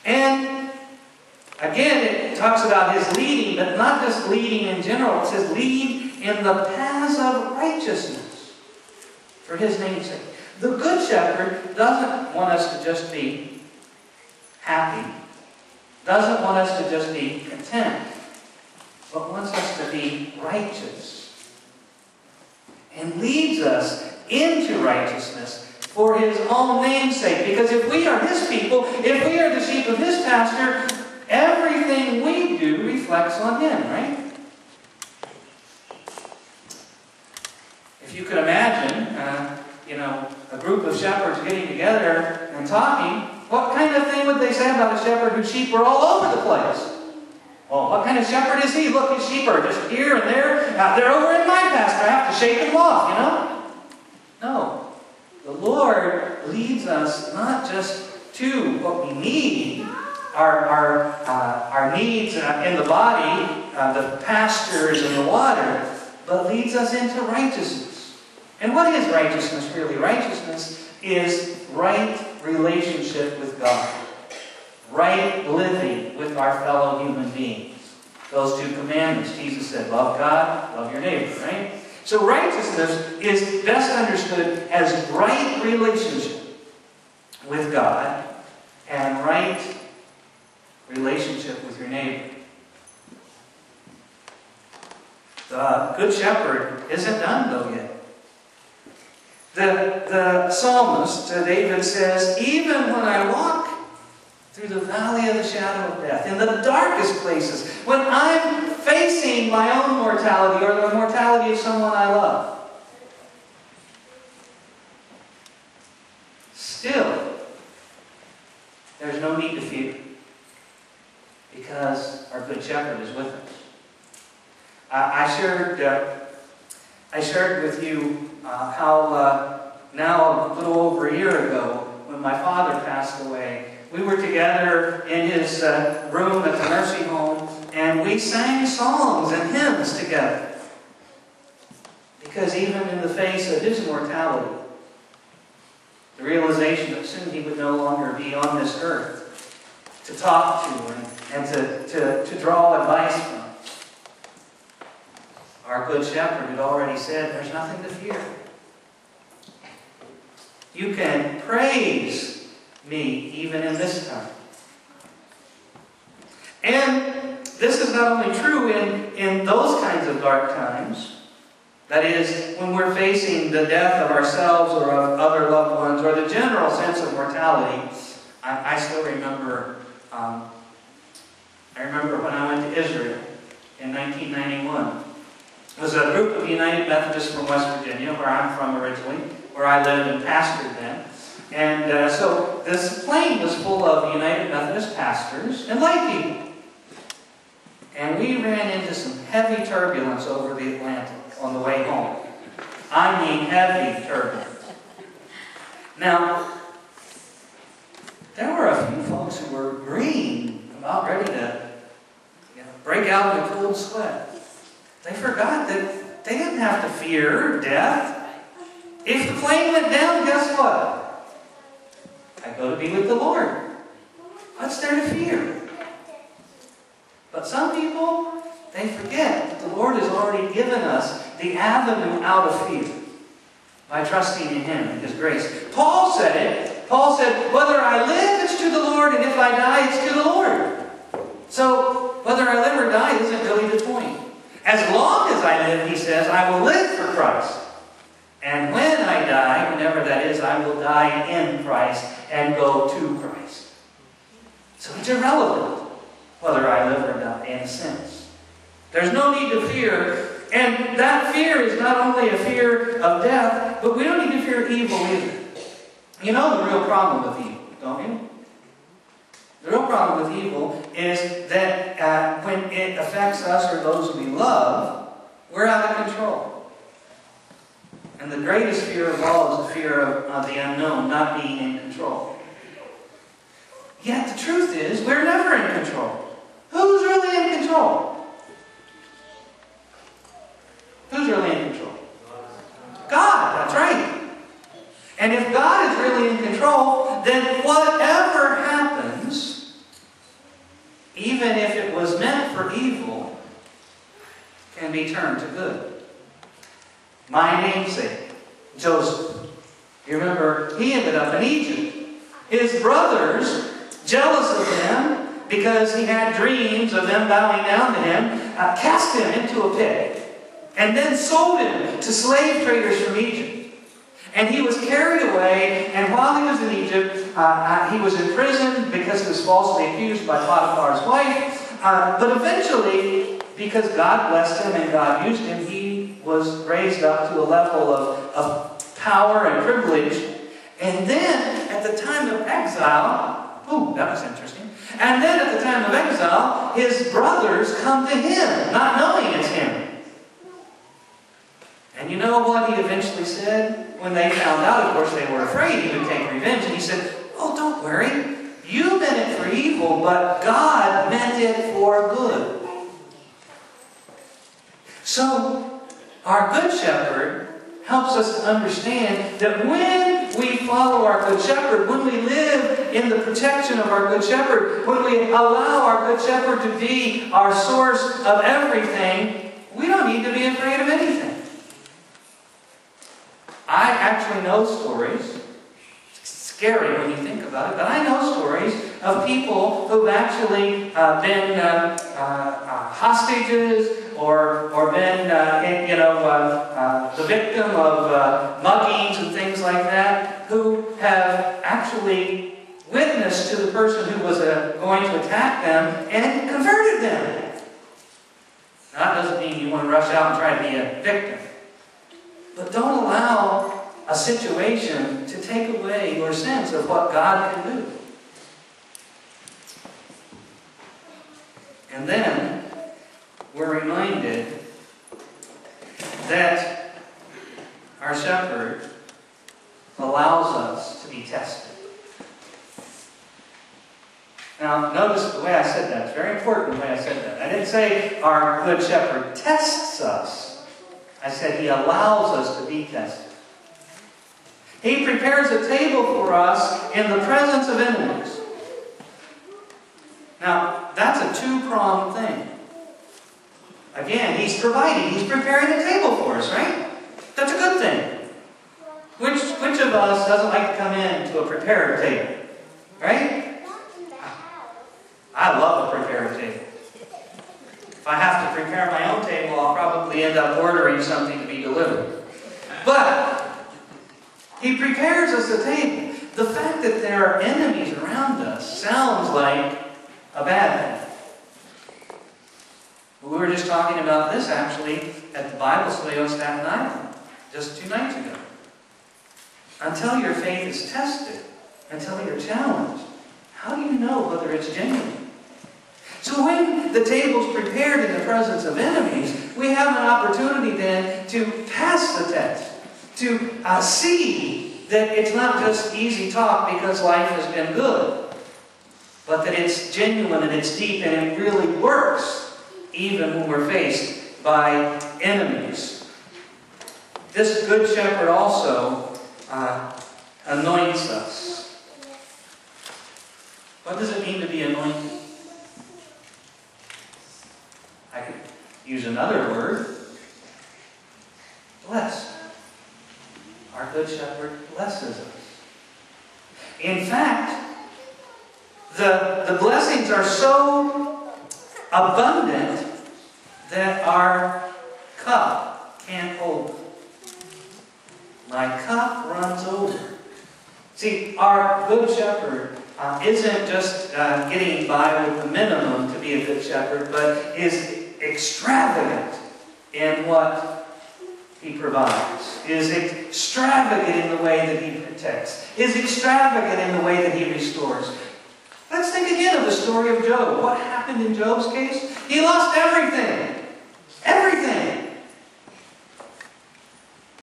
And again, it talks about his leading, but not just leading in general. It says lead in the paths of righteousness for his name's sake. The Good Shepherd doesn't want us to just be happy, doesn't want us to just be content, but wants us to be righteous. And leads us into righteousness for his own name's sake. Because if we are his people, if we are the sheep of his pasture, everything we do reflects on him, right? If you could imagine, a group of shepherds getting together and talking, what kind of thing would they say about a shepherd whose sheep were all over the place? Well, what kind of shepherd is he? Look, his sheep are just here and there. They're over in my pasture. I have to shake them off, No. The Lord leads us not just to what we need, our needs in the body, the pastures and the water, but leads us into righteousness. And what is righteousness really? Righteousness is right relationship with God. Right living with our fellow human beings. Those two commandments. Jesus said, love God, love your neighbor, right? So righteousness is best understood as right relationship with God and right relationship with your neighbor. The Good Shepherd isn't done though yet. The psalmist, David, says, even when I walk through the valley of the shadow of death, in the darkest places, when I'm facing my own mortality or the mortality of someone I love, still, there's no need to fear, because our Good Shepherd is with us. I shared with you how now a little over a year ago, when my father passed away, we were together in his room at the nursing home, and we sang songs and hymns together. Because even in the face of his mortality, the realization that soon he would no longer be on this earth to talk to and to draw advice from, our Good Shepherd had already said, there's nothing to fear. You can praise me even in this time. And this is not only true in those kinds of dark times, that is, when we're facing the death of ourselves or of other loved ones, or the general sense of mortality. I still remember, I remember when I went to Israel in 1991. It was a group of United Methodists from West Virginia, where I'm from originally, where I lived and pastored then. And so this plane was full of United Methodist pastors and lay people. And we ran into some heavy turbulence over the Atlantic on the way home. I mean heavy turbulence. Now, there were a few folks who were green, about ready to break out in a cold sweat. They forgot that they didn't have to fear death. If the plane went down, guess what? I go to be with the Lord. What's there to fear? But some people, they forget that the Lord has already given us the avenue out of fear by trusting in Him and His grace. Paul said it. Paul said, whether I live, it's to the Lord, and if I die, it's to the Lord. So, whether I live or die isn't really the point. As long as I live, he says, I will live for Christ. And when I die, whenever that is, I will die in Christ and go to Christ. So it's irrelevant whether I live or die, in a sense. There's no need to fear. And that fear is not only a fear of death, but we don't need to fear evil either. You know the real problem with evil, don't you? The real problem with evil is that when it affects us or those we love, we're out of control. And the greatest fear of all is the fear of the unknown, not being in control. Yet the truth is, we're never in control. Who's really in control? Who's really in control? God, that's right. And if God is really in control, then whatever happens be turned to good. My namesake, Joseph. You remember, he ended up in Egypt. His brothers, jealous of him, because he had dreams of them bowing down to him, cast him into a pit, and then sold him to slave traders from Egypt. And he was carried away, and while he was in Egypt, he was imprisoned because he was falsely accused by Potiphar's wife. But eventually, because God blessed him and God used him, he was raised up to a level of power and privilege. And then, at the time of exile, that was interesting. And then at the time of exile, his brothers come to him, not knowing it's him. And you know what he eventually said? When they found out, of course, they were afraid he would take revenge. And he said, "Oh, don't worry. You meant it for evil, but God meant it for good." So, our Good Shepherd helps us to understand that when we follow our Good Shepherd, when we live in the protection of our Good Shepherd, when we allow our Good Shepherd to be our source of everything, we don't need to be afraid of anything. I actually know stories. It's scary when you think about it, but I know stories of people who've actually been hostages or been, the victim of muggings and things like that, who have actually witnessed to the person who was going to attack them and converted them. Now, that doesn't mean you want to rush out and try to be a victim. But don't allow a situation to take away your sense of what God can do. And then we're reminded that our shepherd allows us to be tested. Now, notice the way I said that. It's very important the way I said that. I didn't say our Good Shepherd tests us. I said he allows us to be tested. He prepares a table for us in the presence of enemies. Now, that's a two-pronged thing. Again, he's providing. He's preparing a table for us, right? That's a good thing. Which of us doesn't like to come in to a prepared table? Right? I love a prepared table. If I have to prepare my own table, I'll probably end up ordering something to be delivered. But he prepares us a table. The fact that there are enemies around us sounds like a bad thing. We were just talking about this, actually, at the Bible study on Staten Island just 2 nights ago. Until your faith is tested, until you're challenged, how do you know whether it's genuine? So when the table's prepared in the presence of enemies, we have an opportunity then to pass the test, to see that it's not just easy talk because life has been good, but that it's genuine and it's deep and it really works, even when we're faced by enemies. This Good Shepherd also anoints us. What does it mean to be anointed? I could use another word. Blessed. Our Good Shepherd blesses us. In fact, the blessings are so abundant that our cup can't hold them. My cup runs over. See, our Good Shepherd isn't just getting by with the minimum to be a Good Shepherd, but is extravagant in what he provides, is extravagant in the way that he protects, is extravagant in the way that he restores. Let's think again of the story of Job. What happened in Job's case? He lost everything. Everything.